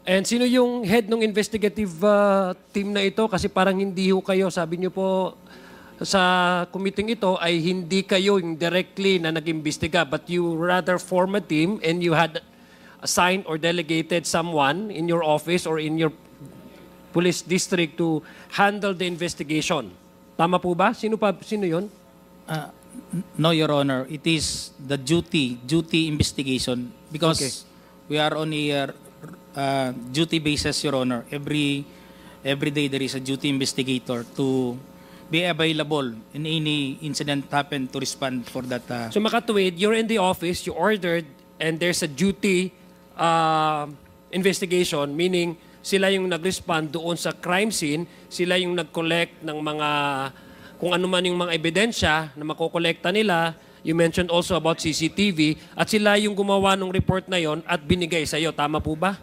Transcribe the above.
And sino yung head ng investigative team na ito? Kasi parang hindi ho kayo, sabi niyo po sa committee ito ay hindi kayo yung directly na nag-imbestiga, but you rather form a team and you had assigned or delegated someone in your office or in your police district to handle the investigation. Tama po ba? Sino yun? No, Your Honor. It is the duty investigation because we are on a duty basis, Your Honor. Every day there is a duty investigator to be available in any incident happen to respond for that. So makatuwid, you're in the office, you ordered, and there's a duty investigation, meaning sila yung nag-respond doon sa crime scene, sila yung nag-collect ng mga, kung ano man yung mga ebidensya na makokolekta nila. You mentioned also about CCTV, at sila yung gumawa ng report na yon at binigay sa iyo. Tama po ba?